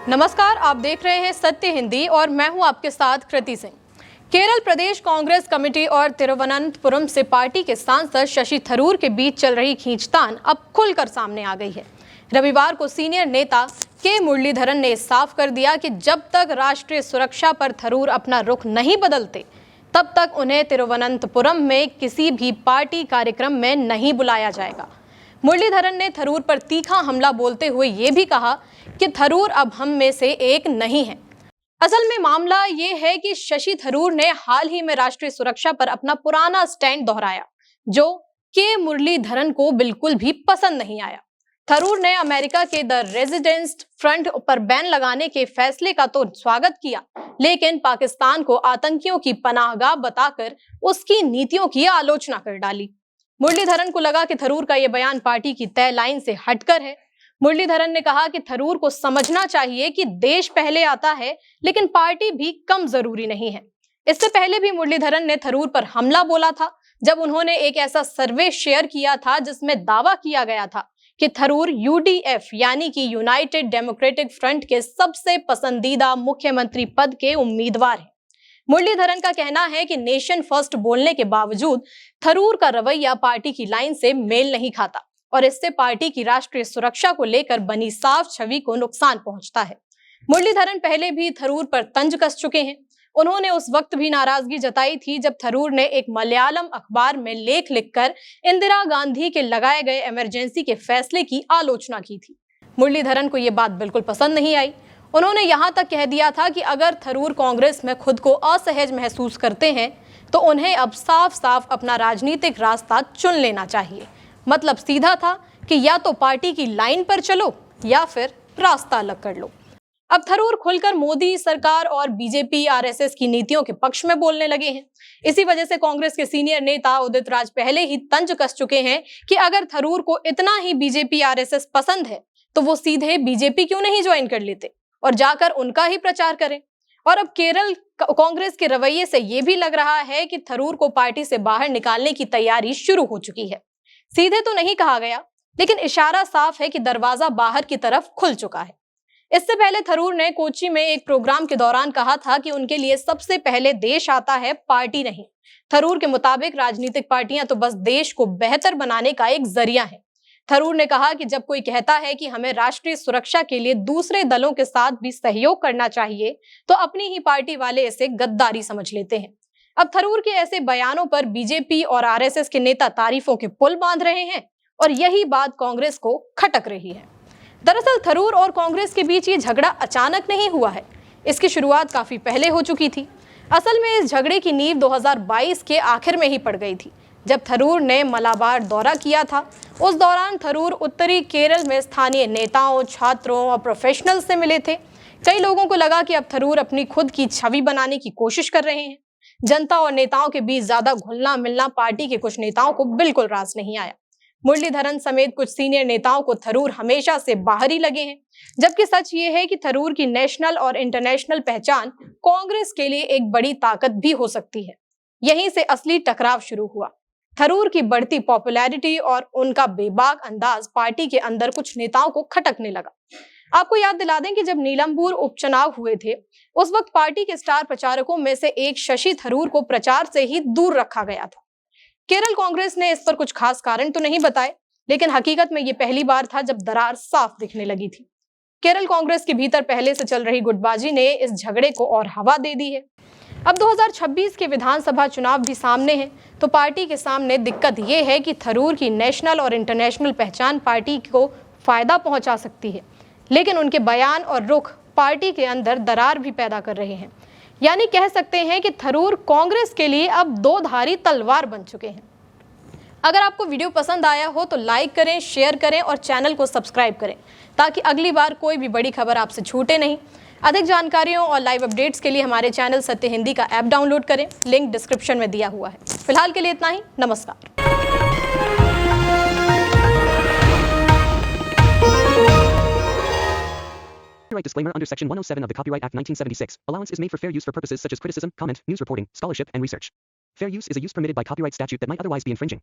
नमस्कार, आप देख रहे हैं सत्य हिंदी और मैं हूं आपके साथ कृति सिंह। केरल प्रदेश कांग्रेस कमेटी और तिरुवनंतपुरम से पार्टी के सांसद शशि थरूर के बीच चल रही खींचतान अब खुलकर सामने आ गई है। रविवार को सीनियर नेता के मुरलीधरन ने साफ कर दिया कि जब तक राष्ट्रीय सुरक्षा पर थरूर अपना रुख नहीं बदलते तब तक उन्हें तिरुवनंतपुरम में किसी भी पार्टी कार्यक्रम में नहीं बुलाया जाएगा। मुरलीधरन ने थरूर पर तीखा हमला बोलते हुए ये भी कहा कि थरूर अब हम में से एक नहीं है। असल में मामला ये है कि शशि थरूर ने हाल ही में राष्ट्रीय सुरक्षा पर अपना पुराना स्टैंड दोहराया, जो के मुरलीधरन को बिल्कुल भी पसंद नहीं आया। थरूर ने अमेरिका के द रेजिडेंस फ्रंट पर बैन लगाने के फैसले का तो स्वागत किया, लेकिन पाकिस्तान को आतंकियों की पनाहगाह बताकर उसकी नीतियों की आलोचना कर डाली। मुरलीधरन को लगा कि थरूर का यह बयान पार्टी की तय लाइन से हटकर है। मुरलीधरन ने कहा कि थरूर को समझना चाहिए कि देश पहले आता है, लेकिन पार्टी भी कम जरूरी नहीं है। इससे पहले भी मुरलीधरन ने थरूर पर हमला बोला था, जब उन्होंने एक ऐसा सर्वे शेयर किया था जिसमें दावा किया गया था कि थरूर यूडीएफ यानी कि यूनाइटेड डेमोक्रेटिक फ्रंट के सबसे पसंदीदा मुख्यमंत्री पद के उम्मीदवार हैं। मुरलीधरन का कहना है कि नेशन फर्स्ट बोलने के बावजूद थरूर का रवैया पार्टी की लाइन से मेल नहीं खाता और इससे पार्टी की राष्ट्रीय सुरक्षा को लेकर बनी साफ छवि को नुकसान पहुंचता है। मुरलीधरन पहले भी थरूर पर तंज कस चुके हैं। उन्होंने उस वक्त भी नाराजगी जताई थी जब थरूर ने एक मलयालम अखबार में लेख लिखकर इंदिरा गांधी के लगाए गए इमरजेंसी के फैसले की आलोचना की थी। मुरलीधरन को यह बात बिल्कुल पसंद नहीं आई। उन्होंने यहां तक कह दिया था कि अगर थरूर कांग्रेस में खुद को असहज महसूस करते हैं तो उन्हें अब साफ साफ अपना राजनीतिक रास्ता चुन लेना चाहिए। मतलब सीधा था कि या तो पार्टी की लाइन पर चलो या फिर रास्ता अलग कर लो। अब थरूर खुलकर मोदी सरकार और बीजेपी आरएसएस की नीतियों के पक्ष में बोलने लगे हैं। इसी वजह से कांग्रेस के सीनियर नेता उदित राज पहले ही तंज कस चुके हैं कि अगर थरूर को इतना ही बीजेपी आरएसएस पसंद है तो वो सीधे बीजेपी क्यों नहीं ज्वाइन कर लेते और जाकर उनका ही प्रचार करें। और अब केरल कांग्रेस के रवैये से यह भी लग रहा है कि थरूर को पार्टी से बाहर निकालने की तैयारी शुरू हो चुकी है। सीधे तो नहीं कहा गया, लेकिन इशारा साफ है कि दरवाजा बाहर की तरफ खुल चुका है। इससे पहले थरूर ने कोच्चि में एक प्रोग्राम के दौरान कहा था कि उनके लिए सबसे पहले देश आता है, पार्टी नहीं। थरूर के मुताबिक राजनीतिक पार्टियां तो बस देश को बेहतर बनाने का एक जरिया है। थरूर ने कहा कि जब कोई कहता है कि हमें राष्ट्रीय सुरक्षा के लिए दूसरे दलों के साथ भी सहयोग करना चाहिए, तो अपनी ही पार्टी वाले इसे गद्दारी समझ लेते हैं। अब थरूर के ऐसे बयानों पर बीजेपी और आरएसएस के नेता तारीफों के पुल बांध रहे हैं और यही बात कांग्रेस को खटक रही है। दरअसल थरूर और कांग्रेस के बीच ये झगड़ा अचानक नहीं हुआ है। इसकी शुरुआत काफी पहले हो चुकी थी। असल में इस झगड़े की नींव 2022 के आखिर में ही पड़ गई थी, जब थरूर ने मलाबार दौरा किया था। उस दौरान थरूर उत्तरी केरल में स्थानीय नेताओं, छात्रों और प्रोफेशनल से मिले थे। कई लोगों को लगा कि अब थरूर अपनी खुद की छवि बनाने की कोशिश कर रहे हैं। जनता और नेताओं के बीच ज्यादा घुलना मिलना पार्टी के कुछ नेताओं को बिल्कुल रास नहीं आया। मुरलीधरन समेत कुछ सीनियर नेताओं को थरूर हमेशा से बाहर ही लगे हैं, जबकि सच ये है कि थरूर की नेशनल और इंटरनेशनल पहचान कांग्रेस के लिए एक बड़ी ताकत भी हो सकती है। यहीं से असली टकराव शुरू हुआ। थरूर की बढ़ती पॉपुलैरिटी और उनका बेबाक अंदाज पार्टी के अंदर कुछ नेताओं को खटकने लगा। आपको याद दिला दें कि जब नीलमपुर उपचुनाव हुए थे, उस वक्त पार्टी के स्टार प्रचारकों में से एक शशि थरूर को प्रचार से ही दूर रखा गया था। केरल कांग्रेस ने इस पर कुछ खास कारण तो नहीं बताए, लेकिन हकीकत में ये पहली बार था जब दरार साफ दिखने लगी थी। केरल कांग्रेस के भीतर पहले से चल रही गुटबाजी ने इस झगड़े को और हवा दे दी है। अब 2026 के विधानसभा चुनाव भी सामने हैं, तो पार्टी के सामने दिक्कत ये है कि थरूर की नेशनल और इंटरनेशनल पहचान पार्टी को फायदा पहुंचा सकती है, लेकिन उनके बयान और रुख पार्टी के अंदर दरार भी पैदा कर रहे हैं। यानी कह सकते हैं कि थरूर कांग्रेस के लिए अब दो धारी तलवार बन चुके हैं। अगर आपको वीडियो पसंद आया हो तो लाइक करें, शेयर करें और चैनल को सब्सक्राइब करें, ताकि अगली बार कोई भी बड़ी खबर आपसे छूटे नहीं। अधिक जानकारियों और लाइव अपडेट्स के लिए हमारे चैनल सत्य हिंदी का ऐप डाउनलोड करें, लिंक डिस्क्रिप्शन में दिया हुआ है। फिलहाल के लिए इतना ही, नमस्कार। Copyright disclaimer under Section 107 of the Copyright Act 1976. Allowance is made for fair use for purposes such as criticism, comment, news reporting, scholarship, and research. Fair use is a use permitted by copyright statute that might otherwise be infringing.